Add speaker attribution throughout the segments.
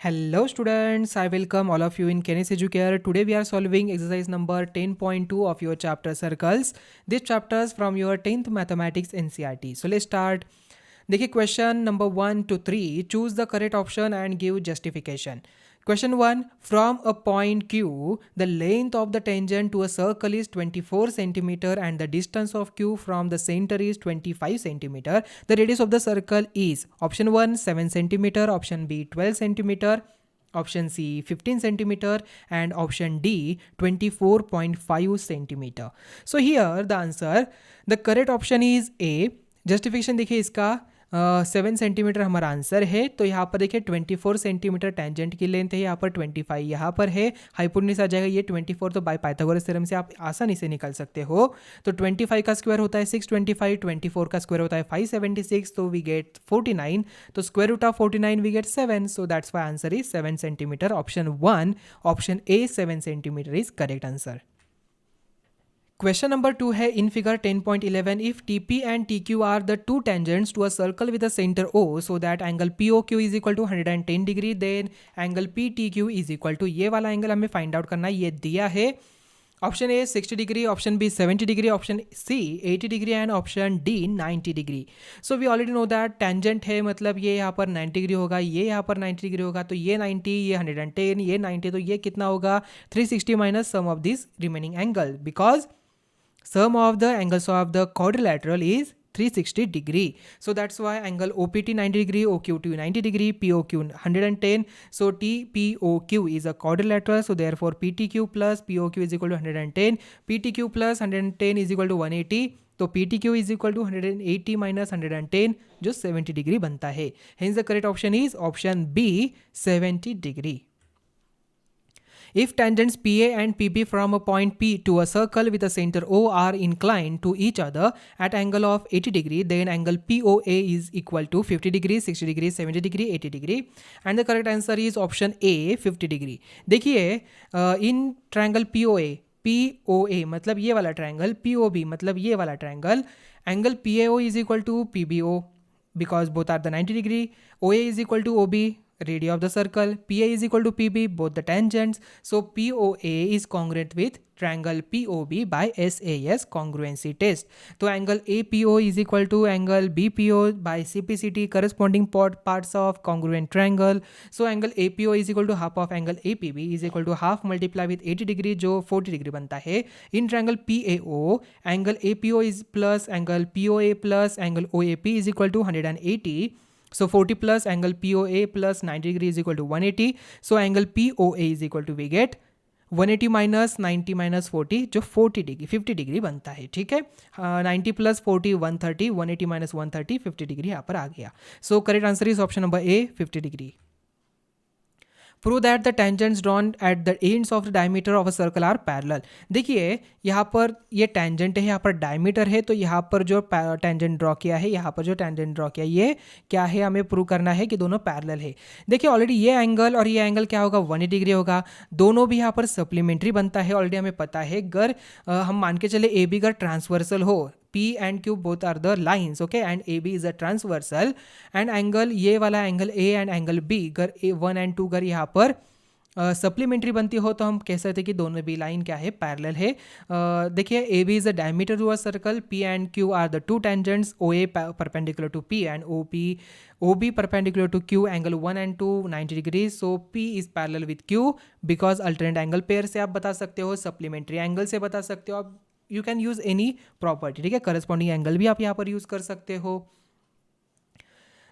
Speaker 1: Hello students, I welcome all of you in Kenis Educare. Today we are solving exercise number 10.2 of your chapter circles. This chapters from your 10th mathematics NCERT. So let's start. देखिए question number 1 to 3, choose the correct option and give justification. Question 1. From a point Q, the length of the tangent to a circle is 24 centimeter and the distance of Q from the center is 25 centimeter. The radius of the circle is option 1 7 centimeter, option B 12 centimeter, option C 15 centimeter and option D 24.5 centimeter. So here the answer, the correct option is A. Justification देखिए इसका 7 centimetre हमारा answer है. तो यहाँ पर देखिए 24 centimetre tangent की length है, यहाँ पर 25 यहाँ पर है, हाइपोटेन्यूज आ जाएगा ये 24. तो बाय पाइथागोरस थ्योरम से आप आसानी से निकल सकते हो. तो 25 का स्क्वायर होता है 625, 24 का स्क्वायर होता है 576, तो वी गेट 49. तो square root of 49 we get 7. So that's why answer is 7 centimetre. Option 1, option A 7 centimetre is correct answer. Question number 2 है in figure 10.11. If TP and TQ are the two tangents to a circle with a center O, so that angle POQ is equal to 110 degree, then angle PTQ is equal to, ये वाला angle हमें find out करना है. ये दिया है option A 60 degree, option B 70 degree, option C 80 degree and option D 90 degree. So we already know that tangent है मतलब ये यहाँ पर 90 डिग्री होगा, ये यहाँ पर 90 डिग्री होगा. तो ये 90, ये 110, ये 90, तो ये कितना होगा 360 minus sum of this remaining angle, because sum of the angles of the quadrilateral is 360 degree. So that's why angle OPT 90 degree, OQT 90 degree, POQ 110. So TPOQ is a quadrilateral. So therefore PTQ plus POQ is equal to 110. PTQ plus 110 is equal to 180. तो PTQ is equal to 180 minus 110 जो 70 degree बनता है. Hence the correct option is option B 70 degree. If tangents PA and PP from a point P to a circle with a center O are inclined to each other at angle of 80 degree, then angle POA is equal to 50 degree, 60 degree, 70 degree, 80 degree. And the correct answer is option A 50 degree. देखिए in triangle POA मतलब ये वाला triangle, POB मतलब ये वाला triangle, angle PAO is equal to PBO because both are the 90 degree. OA is equal to OB, radius of the circle. PA is equal to PB, both the tangents. So POA is congruent with triangle POB by SAS congruency test. तो angle APO is equal to angle BPO by CPCT, corresponding parts of congruent triangle. So angle APO is equal to half of angle APB is equal to half multiply with 80 degree जो 40 degree बनता है. In triangle PAO, angle APO is plus angle POA plus angle OAP is equal to 180. So 40 plus angle POA plus 90 degree is equal to 180. So angle POA is equal to we get 180 minus 90 minus 40 जो 40 degree 50 degree बनता है. ठीक है, 90 plus 40 130, 180 minus 130 50 degree यहाँ पर आ गया. So correct answer is option number A 50 degree. Prove that the tangents drawn at the ends of the diameter of a circle are parallel. देखिए यहाँ पर ये tangent है, यहाँ पर diameter है, तो यहाँ पर जो tangent ड्रॉ किया है, यहाँ पर जो tangent ड्रॉ किया ये क्या है, हमें प्रूव करना है कि दोनों पैरेलल है. देखिए ऑलरेडी ये एंगल और ये एंगल क्या होगा 180 डिग्री होगा, दोनों भी यहाँ पर सप्लीमेंट्री बनता है. ऑलरेडी हमें पता है अगर हम मान के चले ए बी अगर ट्रांसवर्सल हो, P and Q both are the lines, okay, and AB is a transversal, and angle ये वाला angle A and angle B अगर A1 and 2 अगर यहाँ पर सप्लीमेंट्री बनती हो तो हम कह सकते हैं कि दोनों भी लाइन क्या है पैरेलल है. देखिए AB is a diameter to a circle, P and Q are the two tangents, OA perpendicular to P and OB perpendicular to Q, angle 1 and 2 90 degree. So P is parallel with Q because alternate angle pair से आप बता सकते हो, supplementary angle से बता सकते हो, आप you can use any property. ठीक है, करस्पॉन्डिंग एंगल भी आप यहाँ पर यूज कर सकते हो.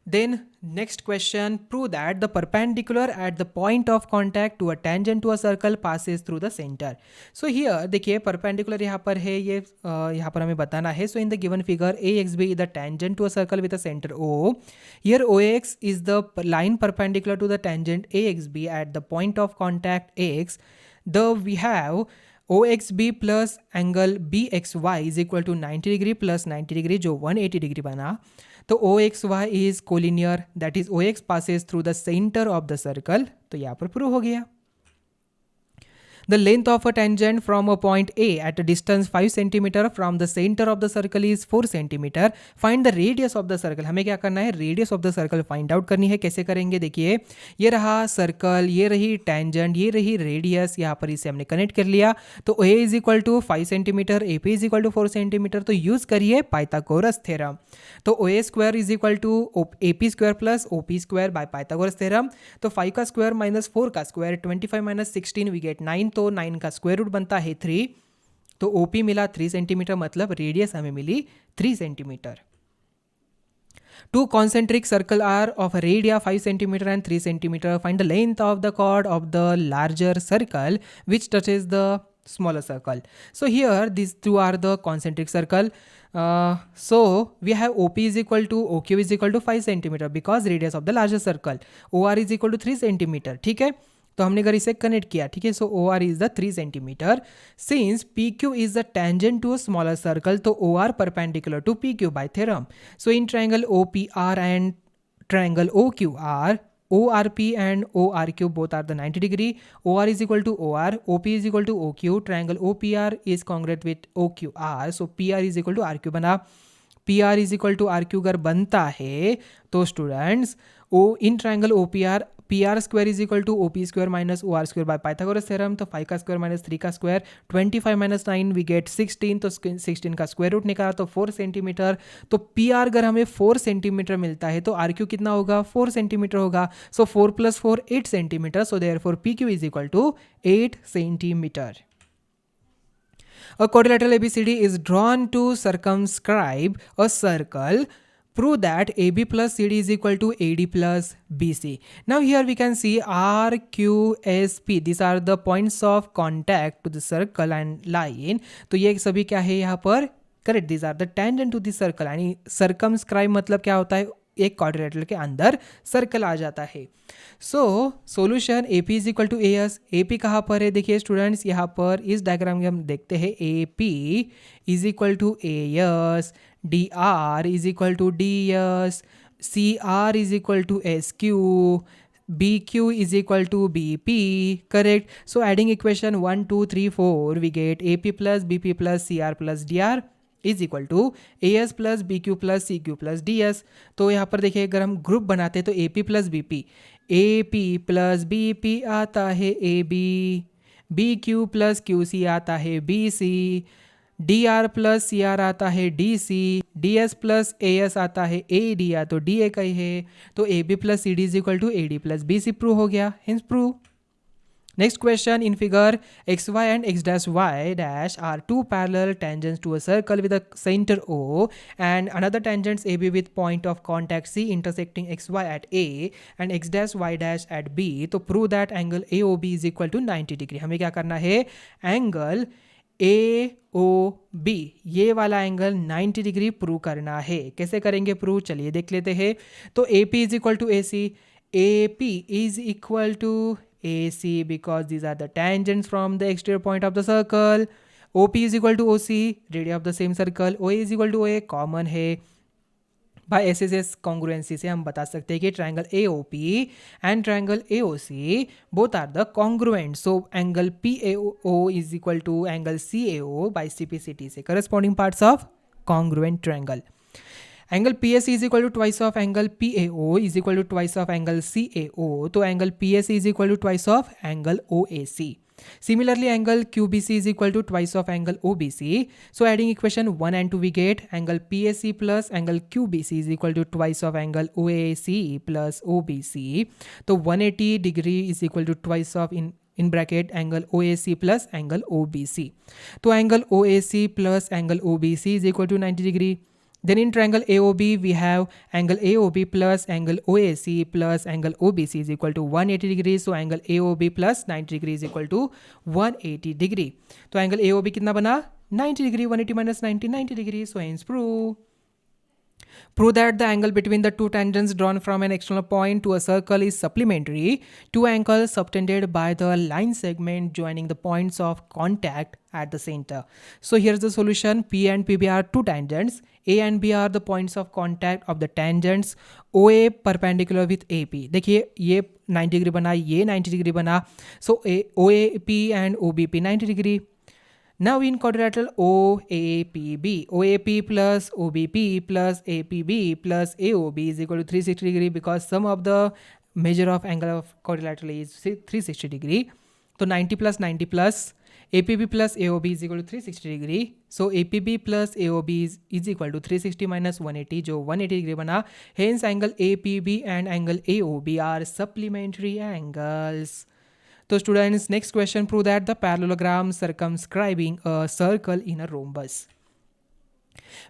Speaker 1: Then next question, prove that the perpendicular at the point of contact to a tangent to a circle passes through the center. So here देखिए perpendicular यहाँ पर है, ये यहाँ पर हमें बताना है. So in the given figure AXB is the tangent to a circle with a center O. Here OAX is the line perpendicular to the tangent AXB at the point of contact X. Though we have OXB plus angle BXY is equal to 90 degree plus 90 degree जो 180 degree बना. तो OXY is collinear, that is OX passes through the center of the circle. तो यहाँ पर prove हो गया. The length of a tangent from a point A at a distance 5 cm from the center of the circle is 4 cm. Find the radius of the circle. हमें क्या करना है, radius of the circle find out करनी है. कैसे करेंगे, देखिए ये रहा सर्कल, ये रही टेंजेंट, ये रही रेडियस, यहाँ पर इसे हमने कनेक्ट कर लिया. तो A is equal to 5 centimetre, AP is equal to 4 centimetre. तो यूज करिए पाइथागोरस थ्योरम. तो OA square is equal to AP square plus OP square by Pythagoras theorem. तो 5 का स्क्वायर माइनस 4 का स्क्वायर, 25 माइनस 16 वी गेट 9. तो 9 का square root बनता है 3. तो OP मिला 3 सेंटीमीटर, मतलब रेडियस हमें मिली 3 centimetre. Two concentric circle are of a radii 5 cm and 3 cm. Find the length of the chord of the larger circle which touches the smaller circle. So here these two are the concentric circle. So we have OP is equal to OQ is equal to 5 cm because radius of the larger circle. OR is equal to 3 cm. ठीक है, तो हमने अगर इसे connect किया, ठीक है. So O R is the 3 centimetre. Since P Q is the tangent to a smaller circle, तो O R perpendicular to P Q by theorem. So in triangle O P R and triangle O Q R, ORP and ORQ both are the 90 degree. OR is equal to OR, OP is equal to OQ. Triangle OPR is congruent with OQR. So PR is equal to RQ बना. PR is equal to RQ अगर बनता है तो students in triangle OPR PR square is equal to OP square minus OR square by Pythagoras theorem. तो 5 का square minus 3 का square, 25 minus 9 we get 16. तो 16 का स्क्वायर रूट निकाला तो 4 सेंटीमीटर. तो PR अगर हमें 4 सेंटीमीटर मिलता है तो RQ कितना होगा, 4 सेंटीमीटर होगा. सो 4 plus 4 8 centimetre. So therefore PQ is equal to 8 centimetre. A quadrilateral ABCD is drawn to circumscribe a circle. Prove that AB plus CD is equal to AD plus BC. Now here we can see R, Q, S, P. These are the points of contact to the circle and line. तो ये सभी क्या है यहाँ पर, correct. These are the tangent to the circle. यानी circumscribe मतलब क्या होता है, एक क्वाड्रिलेटरल के अंदर सर्कल आ जाता है. So solution AP is equal to AS. AP कहाँ पर है, देखिए स्टूडेंट्स यहाँ पर इस डायग्राम में हम देखते हैं AP is equal to AS, DR is equal to DS, CR is equal to SQ, BQ is equal to BP, correct. So adding equation 1 2 3 4 we get AP plus BP plus CR plus DR is equal to AS plus BQ plus CQ plus DS. तो यहाँ पर देखिए अगर हम group बनाते हैं तो AP plus BP, AP plus BP आता है AB, BQ प्लस QC आता है BC, DR प्लस CR आता है DC, DS प्लस AS आता है AD, या तो DA का ही है. तो AB plus CD is equal to AD plus BC. Prove हो गया, hence prove. Next question, in figure xy and x dash y dash are two parallel tangents to a circle with a center O and another tangents AB with point of contact C intersecting xy at A and x dash y dash at B. तो prove that angle AOB is equal to 90 degree. हमें क्या करना है, angle AOB ये वाला angle 90 degree prove करना है. कैसे करेंगे प्रूव, चलिए देख लेते हैं. तो AP is equal to AC, AP is equal to AC because these are the tangents from the exterior point of the circle. OP is equal to OC, radius of the same circle. OA is equal to OA, common है. by SSS congruency से हम बता सकते हैं कि triangle AOP and triangle AOC both are the congruent. So angle PAO is equal to angle CAO by CPCT से corresponding parts of congruent triangle. Angle PSC is equal to twice of angle PAO is equal to twice of angle CAO. तो angle PSC is equal to twice of angle OAC. Similarly, angle QBC is equal to twice of angle OBC. So adding equation 1 and 2 we get angle PSC plus angle QBC is equal to twice of angle OAC plus OBC. तो 180 degree is equal to twice of in bracket angle OAC plus angle OBC. तो angle OAC plus angle OBC is equal to 90 degree. Then in triangle AOB we have angle AOB plus angle OAC plus angle OBC is equal to 180 degrees. So angle AOB plus 90 degree is equal to 180 degree. तो angle AOB कितना बना, 90 degree. 180 minus 90, 90 degree. So hence prove. Prove that the angle between the two tangents drawn from an external point to a circle is supplementary to angles subtended by the line segment joining the points of contact at the center. So here's the solution. P and PB are two tangents. A and B are the points of contact of the tangents OA perpendicular with AP. देखिए ये 90 degree बना, ये 90 degree बना. सो OAP and OBP 90 degree. Now in quadrilateral OAPB, OAP plus OBP plus APB plus AOB is equal to 360 degree because sum of the measure of angle of quadrilateral is 360 degree. So 90 plus 90 plus APB plus AOB is equal to 360 degree. So APB plus AOB is equal to 360 minus 180 जो 180 degree बना. Hence angle APB and angle AOB are supplementary angles. So students, next question, prove that the parallelogram circumscribing a circle in a rhombus.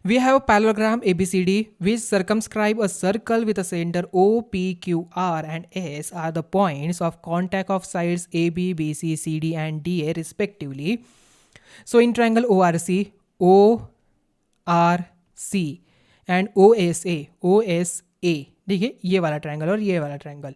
Speaker 1: We have a parallelogram ABCD which circumscribe a circle with a center O, P, Q, R and S are the points of contact of sides AB, BC, CD and DA respectively. So in triangle ORC, ORC and OSA, देखिए ये वाला triangle और ये वाला triangle.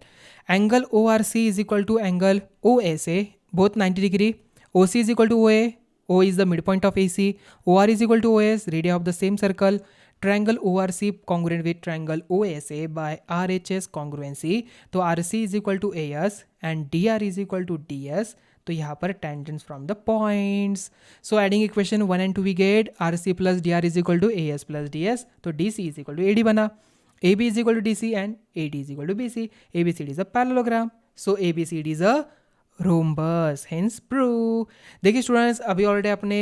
Speaker 1: Angle ORC is equal to angle OSA, both 90 degree. OC is equal to OA, O is the midpoint of AC. OR is equal to OS, radius of the same circle. Triangle ORC congruent with triangle OSA by RHS congruency. तो RC is equal to AS and DR is equal to DS. तो यहाँ पर tangents from the points. So adding equation 1 and 2 we get RC plus DR is equal to AS plus DS. तो DC is equal to AD बना. AB is equal to DC and AD is equal to BC. ABCD is a parallelogram. So ABCD is a rhombus. Hence prove. देखिए students, अभी already आपने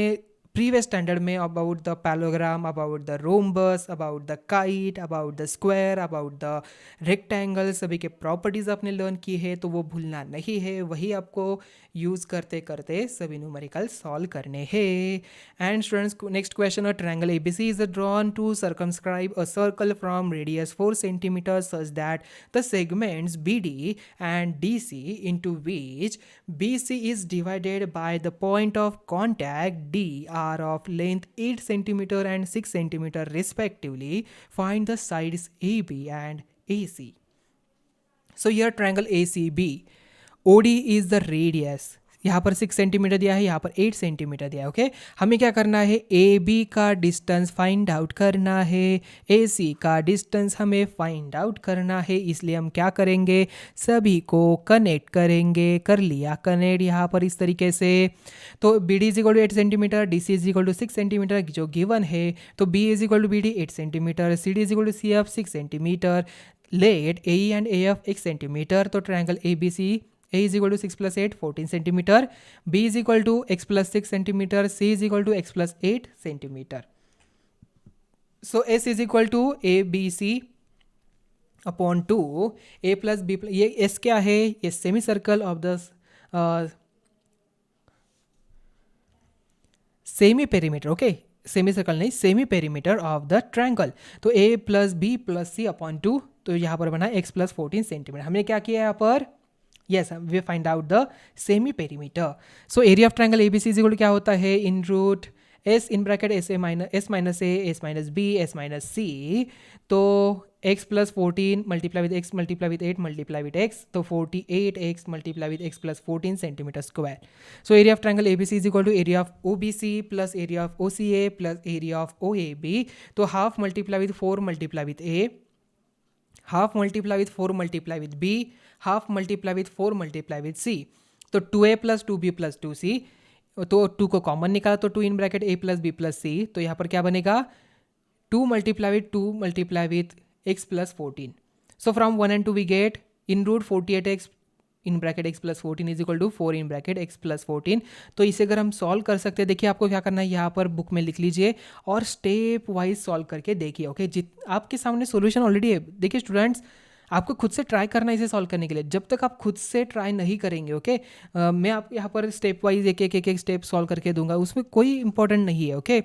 Speaker 1: previous standard में about the parallelogram, about the rhombus, about the kite, about the square, about the rectangle, सभी के properties आपने learn की है, तो वो भूलना नहीं है. वही आपको यूज़ करते करते सभी न्यूमेरिकल सॉल्व करने हैं. And students, next question, a triangle ABC is drawn to circumscribe a circle from radius 4 cm such that the segments BD and DC into which BC is divided by the point of contact D are of length 8 cm and 6 cm respectively. Find the sides AB and AC. So here triangle ACB, OD is the radius. यहाँ पर 6 centimetre दिया है, यहाँ पर 8 centimetre दिया है. Okay, हमें क्या करना है, AB का डिस्टेंस फाइंड आउट करना है, AC का डिस्टेंस हमें फाइंड आउट करना है. इसलिए हम क्या करेंगे, सभी को कनेक्ट करेंगे. कर लिया कनेक्ट यहाँ पर इस तरीके से. तो BD is equal to 8 centimetre, DC is equal to 6 centimetre जो गिवन है. तो B is equal to BD 8 centimetre, CD is equal to CF 6 centimetre. Let AE and AF 1 centimetre. तो triangle ABC, A is equal to 6 plus 8, 14 centimeter. B is equal to x plus 6 centimeter. C is equal to x plus 8 centimeter. So S is equal to ABC upon 2. A plus B plus, ये S क्या है, ये semi circle of the semi perimeter. Okay, semi circle नहीं, semi perimeter of the triangle. तो A plus B plus C upon 2. तो यहाँ पर बना x प्लस 14 सेंटीमीटर. हमने क्या किया यहाँ पर, yes, we find out the semi perimeter. So area of triangle ABC is equal to क्या होता है, in root S in bracket S minus A, S minus B, S minus C. तो x plus 14 multiply with x multiply with 8 multiply with x. तो 48x multiply with x plus 14 centimeter square. So area of triangle ABC is equal to area of OBC plus area of OCA plus area of OAB. तो half multiply with 4 multiply with A, half multiply with 4 multiply with B, half multiply with 4 multiply with C. तो 2A plus 2B plus 2C. तो 2 को common निकाला तो 2 in bracket A plus B plus C. तो यहाँ पर क्या बनेगा, 2 multiply with 2 multiply with x plus 14. So from 1 and 2 we get in root 48x in bracket x plus 14 is equal to 4 in bracket x plus 14. तो इसे अगर हम solve कर सकते हैं, देखिए आपको क्या करना है, यहाँ पर बुक में लिख लीजिए और स्टेप वाइज सॉल्व करके देखिए. ओके, आपके सामने सॉल्यूशन ऑलरेडी है. देखिए स्टूडेंट्स, आपको खुद से ट्राई करना है इसे सॉल्व करने के लिए. जब तक आप खुद से ट्राई नहीं करेंगे, ओके, मैं आप यहाँ पर स्टेप वाइज एक स्टेप सॉल्व करके दूंगा, उसमें कोई इंपॉर्टेंट नहीं है. ओके,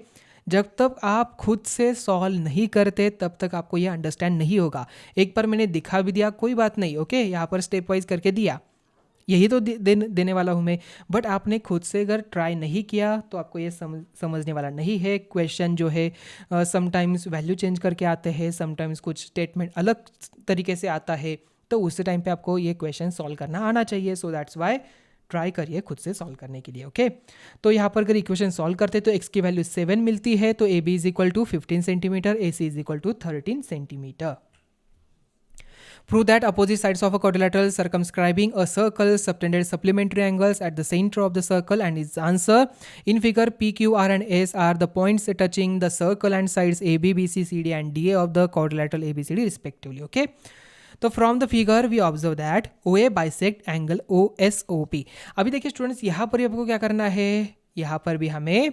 Speaker 1: जब तक आप खुद से सॉल्व नहीं करते तब तक आपको ये अंडरस्टैंड नहीं होगा. एक बार मैंने दिखा भी दिया, कोई बात नहीं. ओके, यहाँ पर स्टेप वाइज करके दिया, यही तो देने वाला हूँ मैं. बट आपने खुद से अगर ट्राई नहीं किया तो आपको ये समझने वाला नहीं है. क्वेश्चन जो है समटाइम्स वैल्यू चेंज करके आते हैं, समटाइम्स कुछ स्टेटमेंट अलग तरीके से आता है. तो उस टाइम पे आपको ये क्वेश्चन सॉल्व करना आना चाहिए. सो दैट्स वाई ट्राई करिए खुद से सॉल्व करने के लिए. ओके, तो यहाँ पर अगर इक्वेशन सॉल्व करते तो x की वैल्यू 7 मिलती है. तो AB is equal to 15 centimetre, AC is equal to 13 centimetre. Prove that opposite sides of a quadrilateral circumscribing a circle subtended supplementary angles at the center of the circle, and its answer in figure P, Q, R and S are the points touching the circle and sides AB, BC, CD and DA of the quadrilateral ABCD respectively. Okay. तो from the figure we observe that O A bisect angle O S O P. अभी देखिए students, यहाँ पर आपको क्या करना है, यहाँ पर भी हमें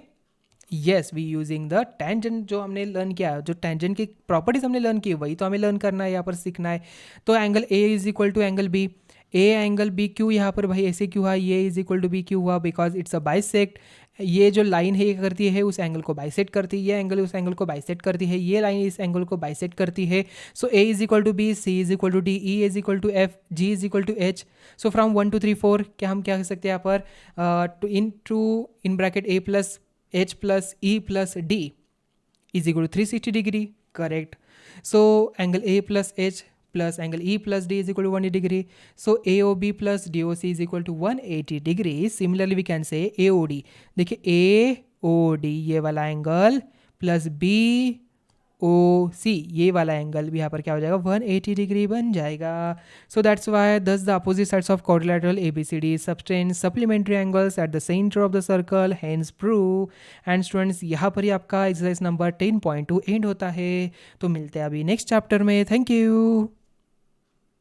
Speaker 1: yes we using the tangent जो हमने लर्न किया, जो टेंजेंट की प्रॉपर्टीज हमने लर्न की वही तो हमें लर्न करना है, यहाँ पर सीखना है. तो angle A is equal to angle B, A angle B Q, यहाँ पर भाई ऐसे क्यों हुआ, ये is equal to B Q हुआ बिकॉज इट्स अ बाइसेक्ट. ये जो लाइन है ये करती है उस एंगल को बाइसेक्ट करती है, ये एंगल उस एंगल को बाइसेक्ट करती है, ये लाइन इस एंगल को बाइसेक्ट करती है. So A is equal to B, C is equal to D, E is equal to F, G is equal to H. So from 1 2 3 4 क्या हम क्या कर सकते हैं यहाँ पर, in bracket A plus H plus E plus D is equal to 360 degree. Correct. So angle A plus H plus angle E plus D is equal to 180 degree. So AOB plus DOC is equal to 180 degrees. Similarly we can say AOD. देखिए AOD ये वाला angle plus BOC ये वाला angle भी यहाँ पर क्या हो जाएगा, 180 डिग्री बन जाएगा. सो दैट्स वाई दस the opposite sides of quadrilateral ABCD subtend supplementary angles at the centre of the circle, hence prove. And students यहाँ पर ही आपका एक्सरसाइज नंबर 10.2 एंड होता है. तो मिलते हैं अभी नेक्स्ट चैप्टर में. Thank you.